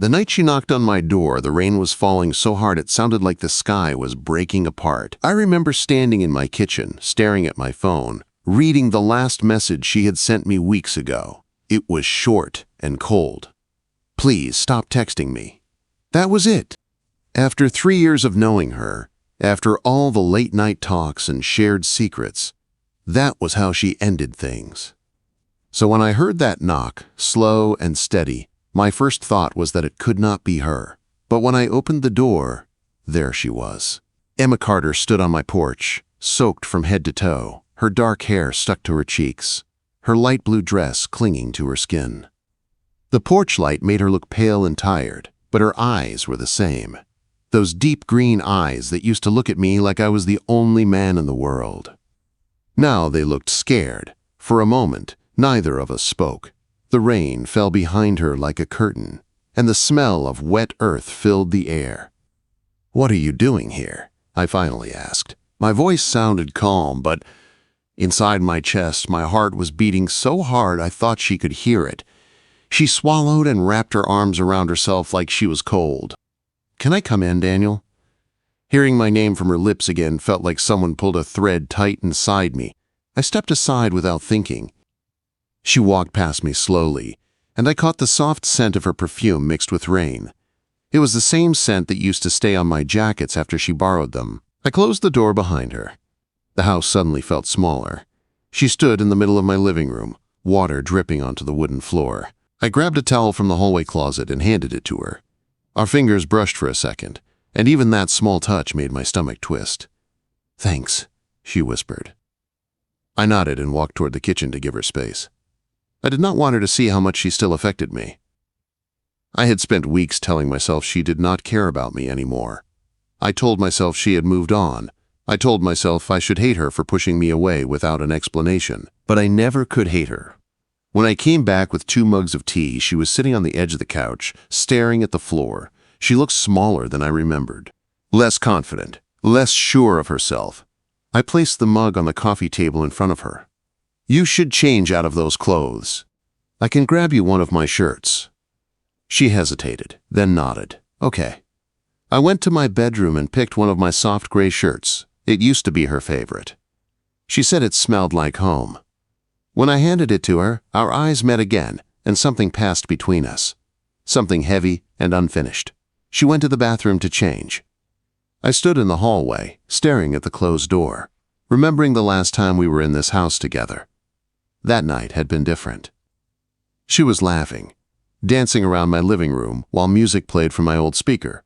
The night she knocked on my door, the rain was falling so hard it sounded like the sky was breaking apart. I remember standing in my kitchen, staring at my phone, reading the last message she had sent me weeks ago. It was short and cold. "Please stop texting me." That was it. After 3 years of knowing her, after all the late-night talks and shared secrets, that was how she ended things. So when I heard that knock, slow and steady, my first thought was that it could not be her. But when I opened the door, there she was. Emma Carter stood on my porch, soaked from head to toe, her dark hair stuck to her cheeks, her light blue dress clinging to her skin. The porch light made her look pale and tired, but her eyes were the same. Those deep green eyes that used to look at me like I was the only man in the world. Now they looked scared. For a moment, neither of us spoke. The rain fell behind her like a curtain, and the smell of wet earth filled the air. "What are you doing here?" I finally asked. My voice sounded calm, but inside my chest, my heart was beating so hard I thought she could hear it. She swallowed and wrapped her arms around herself like she was cold. "Can I come in, Daniel?" Hearing my name from her lips again felt like someone pulled a thread tight inside me. I stepped aside without thinking. She walked past me slowly, and I caught the soft scent of her perfume mixed with rain. It was the same scent that used to stay on my jackets after she borrowed them. I closed the door behind her. The house suddenly felt smaller. She stood in the middle of my living room, water dripping onto the wooden floor. I grabbed a towel from the hallway closet and handed it to her. Our fingers brushed for a second, and even that small touch made my stomach twist. "Thanks," she whispered. I nodded and walked toward the kitchen to give her space. I did not want her to see how much she still affected me. I had spent weeks telling myself she did not care about me anymore. I told myself she had moved on. I told myself I should hate her for pushing me away without an explanation. But I never could hate her. When I came back with 2 mugs of tea, she was sitting on the edge of the couch, staring at the floor. She looked smaller than I remembered. Less confident, less sure of herself. I placed the mug on the coffee table in front of her. "You should change out of those clothes. I can grab you one of my shirts." She hesitated, then nodded. "Okay." I went to my bedroom and picked one of my soft gray shirts. It used to be her favorite. She said it smelled like home. When I handed it to her, our eyes met again, and something passed between us. Something heavy and unfinished. She went to the bathroom to change. I stood in the hallway, staring at the closed door, remembering the last time we were in this house together. That night had been different. She was laughing, dancing around my living room while music played from my old speaker.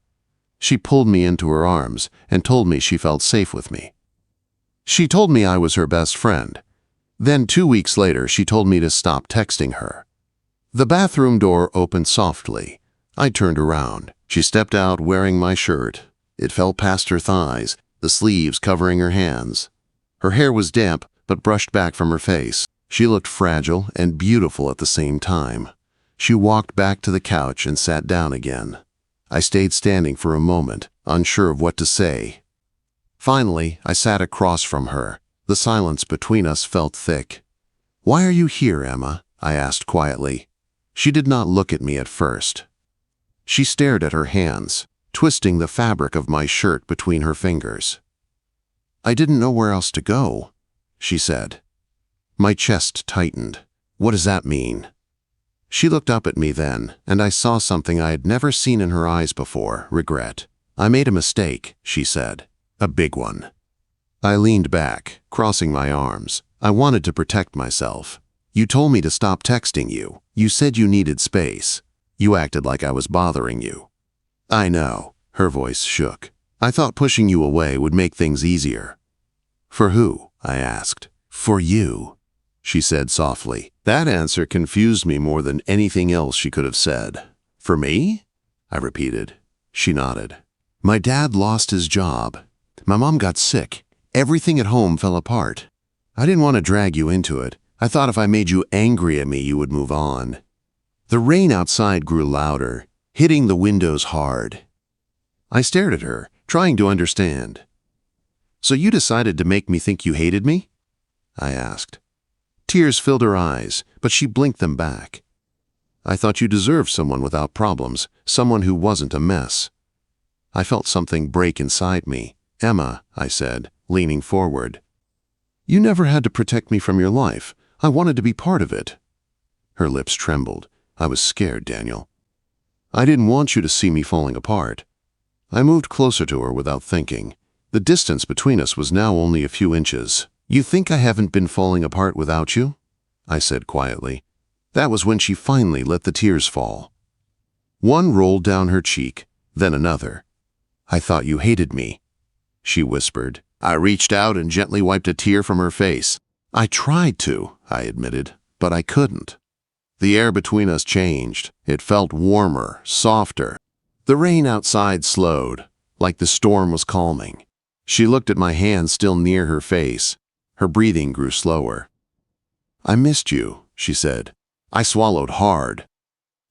She pulled me into her arms and told me she felt safe with me. She told me I was her best friend. Then 2 weeks later, she told me to stop texting her. The bathroom door opened softly. I turned around. She stepped out wearing my shirt. It fell past her thighs, the sleeves covering her hands. Her hair was damp but brushed back from her face. She looked fragile and beautiful at the same time. She walked back to the couch and sat down again. I stayed standing for a moment, unsure of what to say. Finally, I sat across from her. The silence between us felt thick. "Why are you here, Emma?" I asked quietly. She did not look at me at first. She stared at her hands, twisting the fabric of my shirt between her fingers. "I didn't know where else to go," she said. My chest tightened. "What does that mean?" She looked up at me then, and I saw something I had never seen in her eyes before: regret. "I made a mistake," she said. "A big one." I leaned back, crossing my arms. I wanted to protect myself. "You told me to stop texting you. You said you needed space. You acted like I was bothering you." "I know," her voice shook. "I thought pushing you away would make things easier." "For who?" I asked. "For you," she said softly. That answer confused me more than anything else she could have said. "For me?" I repeated. She nodded. "My dad lost his job. My mom got sick. Everything at home fell apart. I didn't want to drag you into it. I thought if I made you angry at me, you would move on." The rain outside grew louder, hitting the windows hard. I stared at her, trying to understand. "So you decided to make me think you hated me?" I asked. Tears filled her eyes, but she blinked them back. I thought you deserved someone without problems, someone who wasn't a mess. I felt something break inside me. Emma, I said, leaning forward. You never had to protect me from your life. I wanted to be part of it. Her lips trembled. I was scared, Daniel. I didn't want you to see me falling apart. I moved closer to her without thinking. The distance between us was now only a few inches. You think I haven't been falling apart without you? I said quietly. That was when she finally let the tears fall. One rolled down her cheek, then another. I thought you hated me, she whispered. I reached out and gently wiped a tear from her face. I tried to, I admitted, but I couldn't. The air between us changed. It felt warmer, softer. The rain outside slowed, like the storm was calming. She looked at my hand still near her face. Her breathing grew slower. I missed you, she said. I swallowed hard.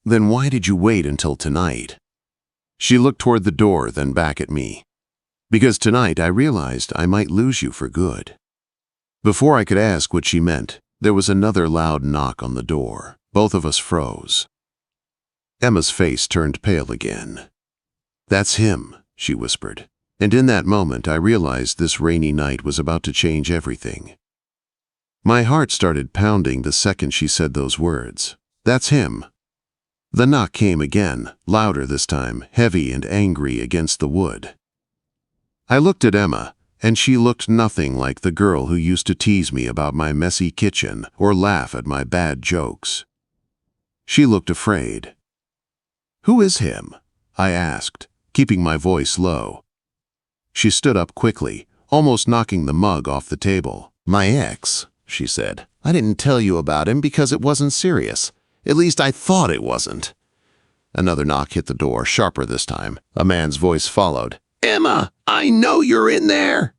Then why did you wait until tonight? She looked toward the door, then back at me. Because tonight I realized I might lose you for good. Before I could ask what she meant, there was another loud knock on the door. Both of us froze. Emma's face turned pale again. That's him, she whispered. And in that moment I realized this rainy night was about to change everything. My heart started pounding the second she said those words. That's him. The knock came again, louder this time, heavy and angry against the wood. I looked at Emma, and she looked nothing like the girl who used to tease me about my messy kitchen or laugh at my bad jokes. She looked afraid. Who is him? I asked, keeping my voice low. She stood up quickly, almost knocking the mug off the table. My ex, she said. I didn't tell you about him because it wasn't serious. At least I thought it wasn't. Another knock hit the door, sharper this time. A man's voice followed. Emma, I know you're in there.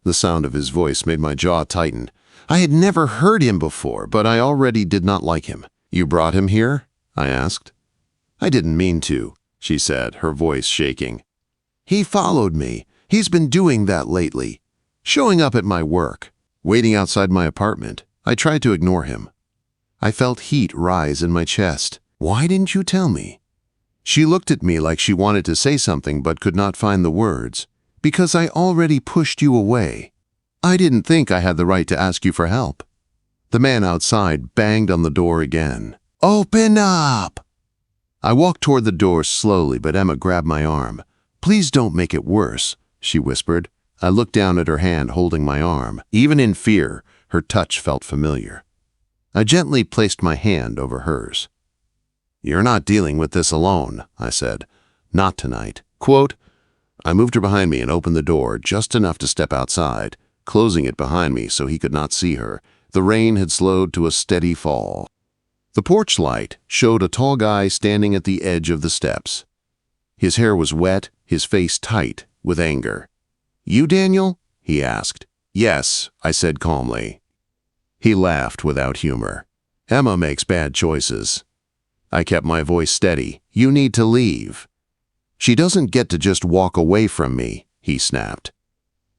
The sound of his voice made my jaw tighten. I had never heard him before, but I already did not like him. You brought him here? I asked. I didn't mean to, she said, her voice shaking. He followed me. He's been doing that lately. Showing up at my work. Waiting outside my apartment. I tried to ignore him. I felt heat rise in my chest. Why didn't you tell me? She looked at me like she wanted to say something but could not find the words. Because I already pushed you away. I didn't think I had the right to ask you for help. The man outside banged on the door again. Open up! I walked toward the door slowly, but Emma grabbed my arm. Please don't make it worse, she whispered. I looked down at her hand holding my arm. Even in fear, her touch felt familiar. I gently placed my hand over hers. You're not dealing with this alone, I said. Not tonight. Quote, I moved her behind me and opened the door just enough to step outside, closing it behind me so he could not see her. The rain had slowed to a steady fall. The porch light showed a tall guy standing at the edge of the steps. His hair was wet, his face tight with anger. You, Daniel? He asked. Yes, I said calmly. He laughed without humor. Emma makes bad choices. I kept my voice steady. You need to leave. She doesn't get to just walk away from me, he snapped.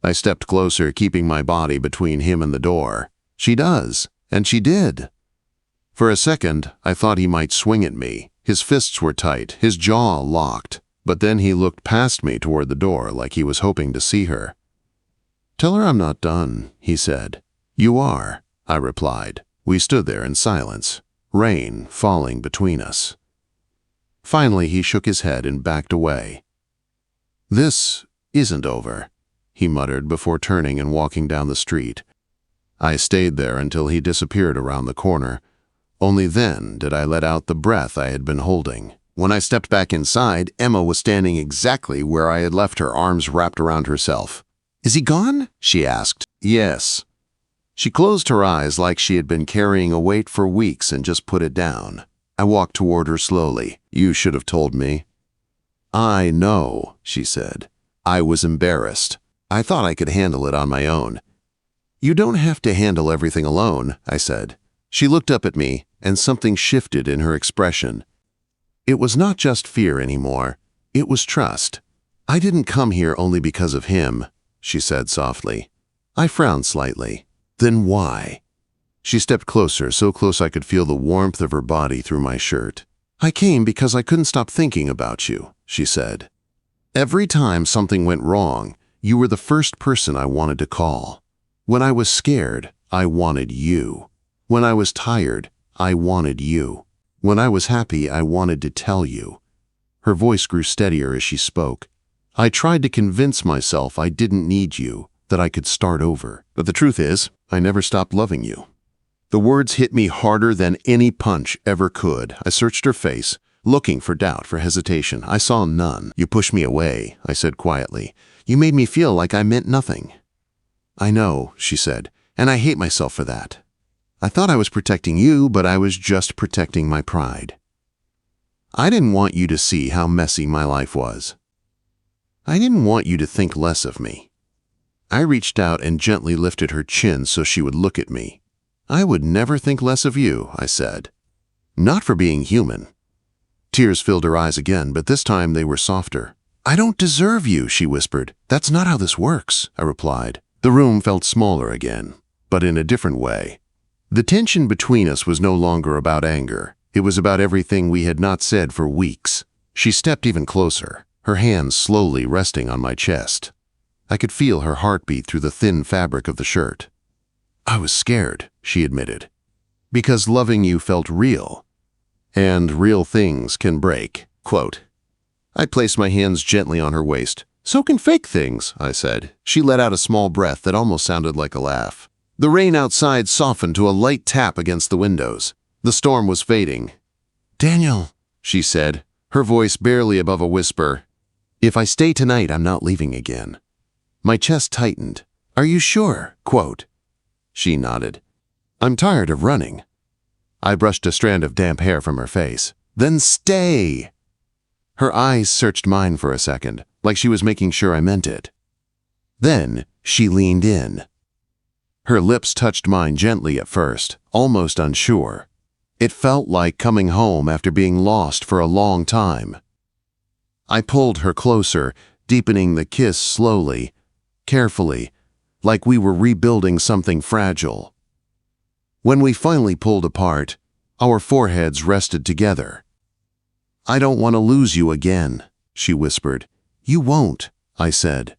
I stepped closer, keeping my body between him and the door. She does, and she did. For a second, I thought he might swing at me. His fists were tight, his jaw locked, but then he looked past me toward the door like he was hoping to see her. Tell her I'm not done, he said. You are, I replied. We stood there in silence, rain falling between us. Finally, he shook his head and backed away. This isn't over, he muttered before turning and walking down the street. I stayed there until he disappeared around the corner. Only then did I let out the breath I had been holding. When I stepped back inside, Emma was standing exactly where I had left her, arms wrapped around herself. Is he gone? She asked. Yes. She closed her eyes like she had been carrying a weight for weeks and just put it down. I walked toward her slowly. You should have told me. I know, she said. I was embarrassed. I thought I could handle it on my own. You don't have to handle everything alone, I said. She looked up at me, and something shifted in her expression. It was not just fear anymore. It was trust. I didn't come here only because of him, she said softly. I frowned slightly. Then why? She stepped closer, so close I could feel the warmth of her body through my shirt. "I came because I couldn't stop thinking about you," she said. "Every time something went wrong, you were the first person I wanted to call. When I was scared, I wanted you. When I was tired, I wanted you. When I was happy, I wanted to tell you." Her voice grew steadier as she spoke. "I tried to convince myself I didn't need you, that I could start over. But the truth is, I never stopped loving you." The words hit me harder than any punch ever could. I searched her face, looking for doubt, for hesitation. I saw none. "You pushed me away," I said quietly. "You made me feel like I meant nothing." "I know," she said, "and I hate myself for that. I thought I was protecting you, but I was just protecting my pride. I didn't want you to see how messy my life was. I didn't want you to think less of me." I reached out and gently lifted her chin so she would look at me. "I would never think less of you," I said. "Not for being human." Tears filled her eyes again, but this time they were softer. "I don't deserve you," she whispered. "That's not how this works," I replied. The room felt smaller again, but in a different way. The tension between us was no longer about anger. It was about everything we had not said for weeks. She stepped even closer, her hands slowly resting on my chest. I could feel her heartbeat through the thin fabric of the shirt. "I was scared," she admitted, "because loving you felt real. And real things can break." Quote. I placed my hands gently on her waist. "So can fake things," I said. She let out a small breath that almost sounded like a laugh. The rain outside softened to a light tap against the windows. The storm was fading. "Daniel," she said, her voice barely above a whisper, "if I stay tonight, I'm not leaving again." My chest tightened. "Are you sure?" Quote. She nodded. "I'm tired of running." I brushed a strand of damp hair from her face. "Then stay!" Her eyes searched mine for a second, like she was making sure I meant it. Then she leaned in. Her lips touched mine gently at first, almost unsure. It felt like coming home after being lost for a long time. I pulled her closer, deepening the kiss slowly, carefully, like we were rebuilding something fragile. When we finally pulled apart, our foreheads rested together. "I don't want to lose you again," she whispered. "You won't," I said.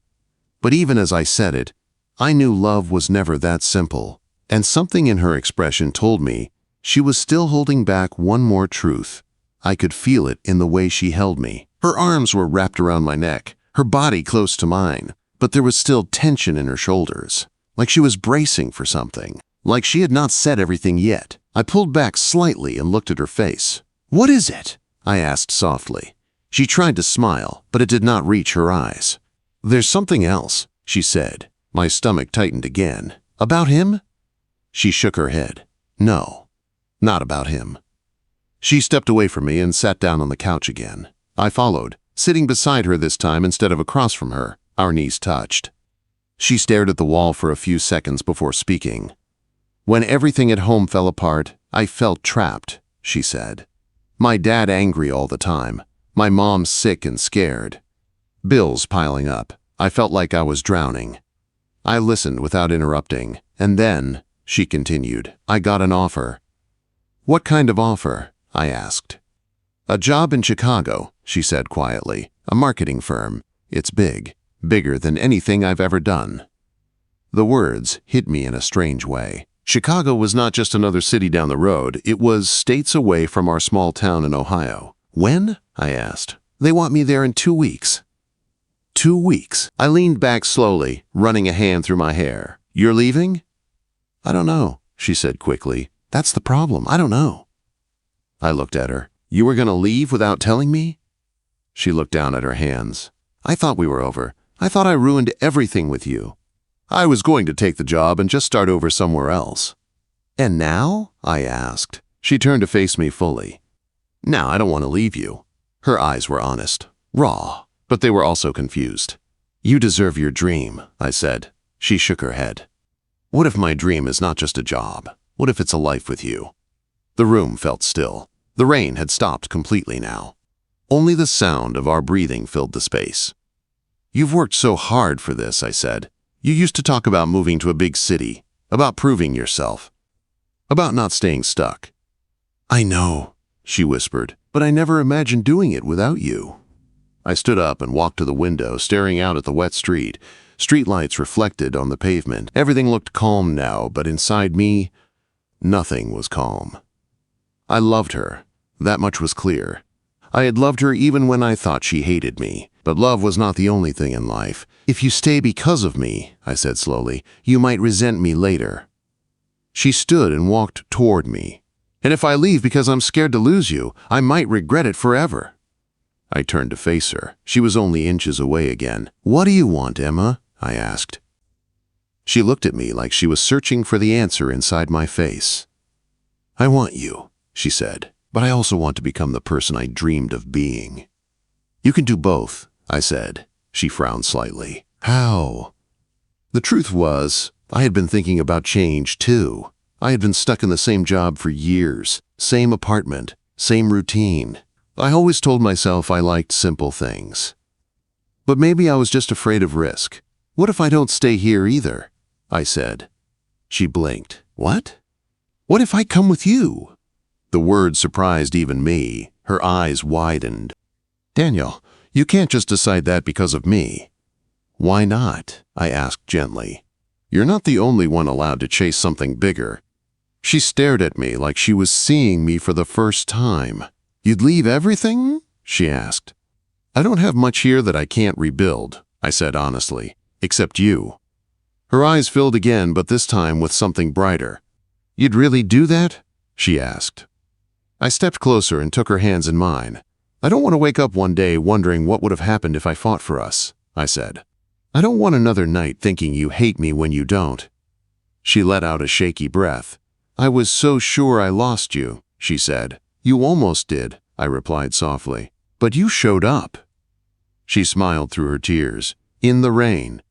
But even as I said it, I knew love was never that simple, and something in her expression told me she was still holding back one more truth. I could feel it in the way she held me. Her arms were wrapped around my neck, her body close to mine, but there was still tension in her shoulders, like she was bracing for something, like she had not said everything yet. I pulled back slightly and looked at her face. "What is it?" I asked softly. She tried to smile, but it did not reach her eyes. "There's something else," she said. My stomach tightened again. "About him?" She shook her head. "No, not about him." She stepped away from me and sat down on the couch again. I followed, sitting beside her this time instead of across from her. Our knees touched. She stared at the wall for a few seconds before speaking. "When everything at home fell apart, I felt trapped," she said. "My dad angry all the time. My mom sick and scared. Bills piling up. I felt like I was drowning." I listened without interrupting, and then, she continued, "I got an offer." "What kind of offer?" I asked. "A job in Chicago," she said quietly. "A marketing firm. It's big, bigger than anything I've ever done." The words hit me in a strange way. Chicago was not just another city down the road. It was states away from our small town in Ohio. "When?" I asked. "They want me there in 2 weeks." 2 weeks. I leaned back slowly, running a hand through my hair. "You're leaving?" "I don't know," she said quickly. "That's the problem. I don't know." I looked at her. "You were going to leave without telling me?" She looked down at her hands. "I thought we were over. I thought I ruined everything with you. I was going to take the job and just start over somewhere else." "And now?" I asked. She turned to face me fully. "Now I don't want to leave you." Her eyes were honest, raw, but they were also confused. "You deserve your dream," I said. She shook her head. "What if my dream is not just a job? What if it's a life with you?" The room felt still. The rain had stopped completely now. Only the sound of our breathing filled the space. "You've worked so hard for this," I said. "You used to talk about moving to a big city, about proving yourself." about not staying stuck. I know, she whispered, but I never imagined doing it without you. I stood up and walked to the window, staring out at the wet street. Streetlights reflected on the pavement. Everything looked calm now, but inside me, nothing was calm. I loved her. That much was clear. I had loved her even when I thought she hated me. But love was not the only thing in life. If you stay because of me, I said slowly, you might resent me later. She stood and walked toward me. And if I leave because I'm scared to lose you, I might regret it forever. I turned to face her. She was only inches away again. What do you want, Emma? I asked. She looked at me like she was searching for the answer inside my face. I want you, she said, but I also want to become the person I dreamed of being. You can do both, I said. She frowned slightly. How? The truth was, I had been thinking about change too. I had been stuck in the same job for years, same apartment, same routine. I always told myself I liked simple things. But maybe I was just afraid of risk. What if I don't stay here either? I said. She blinked. What? What if I come with you? The word surprised even me. Her eyes widened. Daniel, you can't just decide that because of me. Why not? I asked gently. You're not the only one allowed to chase something bigger. She stared at me like she was seeing me for the first time. You'd leave everything? She asked. I don't have much here that I can't rebuild, I said honestly, except you. Her eyes filled again, but this time with something brighter. You'd really do that? She asked. I stepped closer and took her hands in mine. I don't want to wake up one day wondering what would have happened if I fought for us, I said. I don't want another night thinking you hate me when you don't. She let out a shaky breath. I was so sure I lost you, she said. You almost did, I replied softly. But you showed up. She smiled through her tears. In the rain.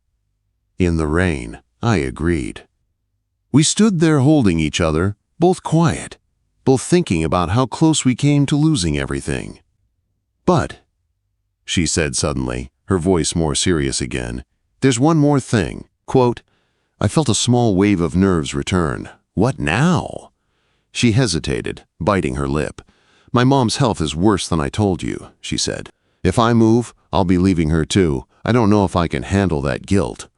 In the rain, I agreed. We stood there holding each other, both quiet, both thinking about how close we came to losing everything. But, she said suddenly, her voice more serious again, there's one more thing. Quote, I felt a small wave of nerves return. What now? She hesitated, biting her lip. My mom's health is worse than I told you, she said. If I move, I'll be leaving her too. I don't know if I can handle that guilt.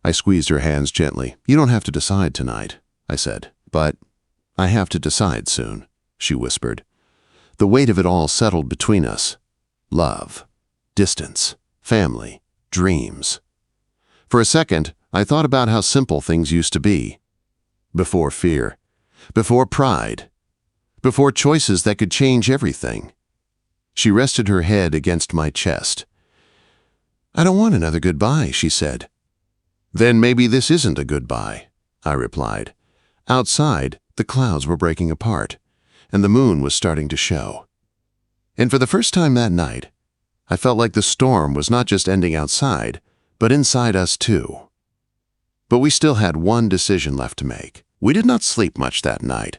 I squeezed her hands gently. You don't have to decide tonight, I said. But I have to decide soon, she whispered. The weight of it all settled between us. Love, distance, family, dreams. For a second, I thought about how simple things used to be. Before fear, before pride, before choices that could change everything. She rested her head against my chest. I don't want another goodbye, she said. Then maybe this isn't a goodbye, I replied. Outside, the clouds were breaking apart, and the moon was starting to show. And for the first time that night, I felt like the storm was not just ending outside, but inside us too. But we still had one decision left to make. We did not sleep much that night.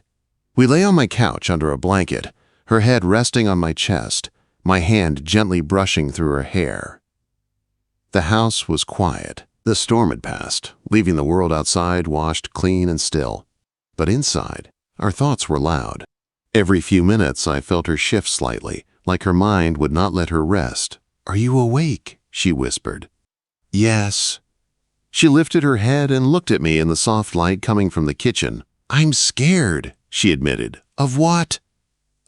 We lay on my couch under a blanket, her head resting on my chest, my hand gently brushing through her hair. The house was quiet. The storm had passed, leaving the world outside washed clean and still. But inside, our thoughts were loud. Every few minutes I felt her shift slightly, like her mind would not let her rest. Are you awake? She whispered. Yes. She lifted her head and looked at me in the soft light coming from the kitchen. I'm scared, she admitted. Of what?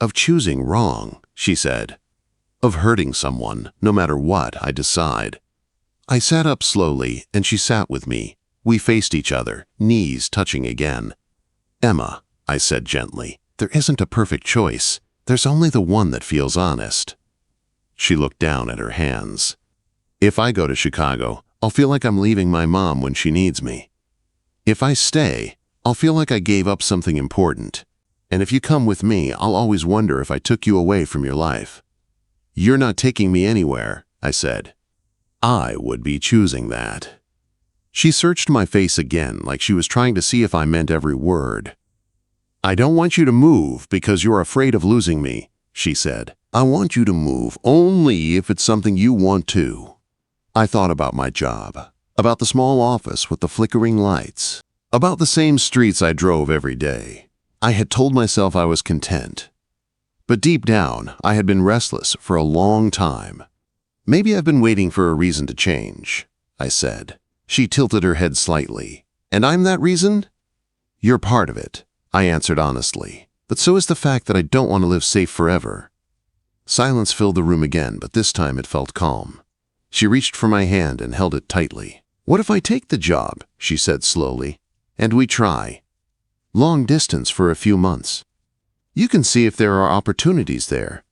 Of choosing wrong, she said. Of hurting someone, no matter what I decide. I sat up slowly, and she sat with me. We faced each other, knees touching again. Emma, I said gently, there isn't a perfect choice. There's only the one that feels honest. She looked down at her hands. If I go to Chicago, I'll feel like I'm leaving my mom when she needs me. If I stay, I'll feel like I gave up something important. And if you come with me, I'll always wonder if I took you away from your life. You're not taking me anywhere, I said. I would be choosing that. She searched my face again like she was trying to see if I meant every word. I don't want you to move because you're afraid of losing me, she said. I want you to move only if it's something you want to. I thought about my job, about the small office with the flickering lights, about the same streets I drove every day. I had told myself I was content. But deep down, I had been restless for a long time. Maybe I've been waiting for a reason to change, I said. She tilted her head slightly. And I'm that reason? You're part of it, I answered honestly. But so is the fact that I don't want to live safe forever. Silence filled the room again, but this time it felt calm. She reached for my hand and held it tightly. What if I take the job, she said slowly, and we try? Long distance for a few months. You can see if there are opportunities there.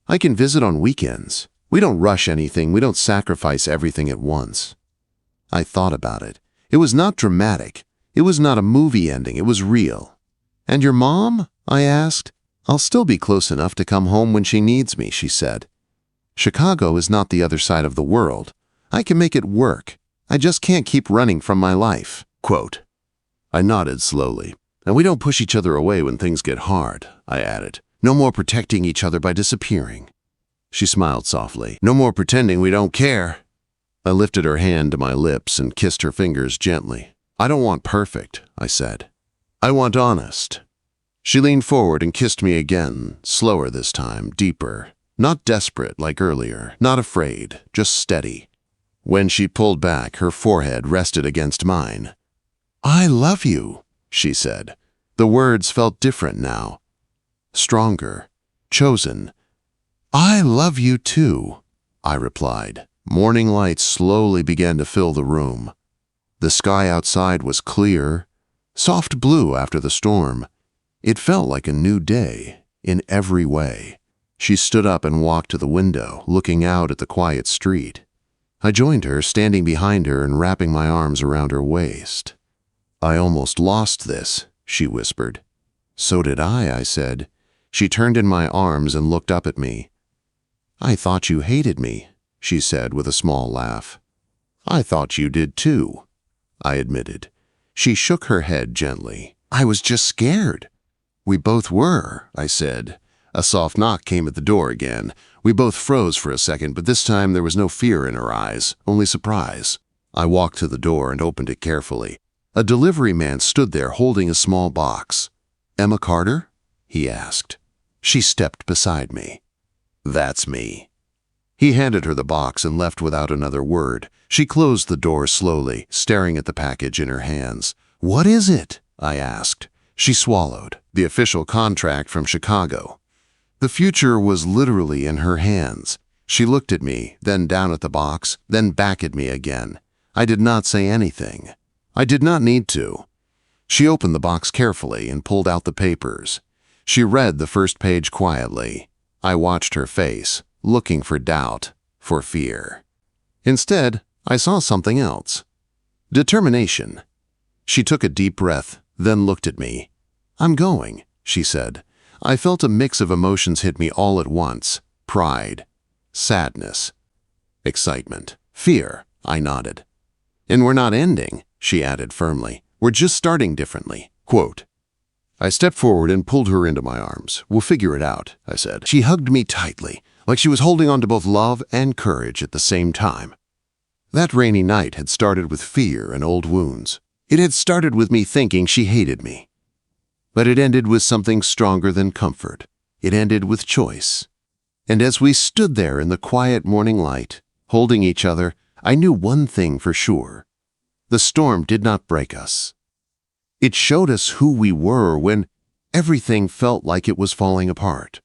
I can visit on weekends. We don't rush anything. We don't sacrifice everything at once. I thought about it. It was not dramatic. It was not a movie ending. It was real. And your mom? I asked. I'll still be close enough to come home when she needs me, she said. Chicago is not the other side of the world. I can make it work. I just can't keep running from my life. Quote. I nodded slowly. And we don't push each other away when things get hard, I added. No more protecting each other by disappearing. She smiled softly. No more pretending we don't care. I lifted her hand to my lips and kissed her fingers gently. I don't want perfect, I said. I want honest. She leaned forward and kissed me again, slower this time, deeper. Not desperate like earlier, not afraid, just steady. When she pulled back, her forehead rested against mine. I love you, she said. The words felt different now. Stronger, chosen. I love you too, I replied. Morning light slowly began to fill the room. The sky outside was clear, soft blue after the storm. It felt like a new day, in every way. She stood up and walked to the window, looking out at the quiet street. I joined her, standing behind her and wrapping my arms around her waist. I almost lost this, she whispered. So did I said. She turned in my arms and looked up at me. I thought you hated me, she said with a small laugh. I thought you did too, I admitted. She shook her head gently. I was just scared. We both were, I said. A soft knock came at the door again. We both froze for a second, but this time there was no fear in her eyes, only surprise. I walked to the door and opened it carefully. A delivery man stood there holding a small box. Emma Carter? He asked. She stepped beside me. That's me. He handed her the box and left without another word. She closed the door slowly, staring at the package in her hands. What is it? I asked. She swallowed. The official contract from Chicago. The future was literally in her hands. She looked at me, then down at the box, then back at me again. I did not say anything. I did not need to. She opened the box carefully and pulled out the papers. She read the first page quietly. I watched her face, looking for doubt, for fear. Instead, I saw something else. Determination. She took a deep breath, then looked at me. I'm going, she said. I felt a mix of emotions hit me all at once. Pride, sadness, excitement, fear. I nodded. And we're not ending, she added firmly. We're just starting differently. Quote. I stepped forward and pulled her into my arms. We'll figure it out, I said. She hugged me tightly, like she was holding on to both love and courage at the same time. That rainy night had started with fear and old wounds. It had started with me thinking she hated me. But it ended with something stronger than comfort. It ended with choice. And as we stood there in the quiet morning light, holding each other, I knew one thing for sure. The storm did not break us. It showed us who we were when everything felt like it was falling apart.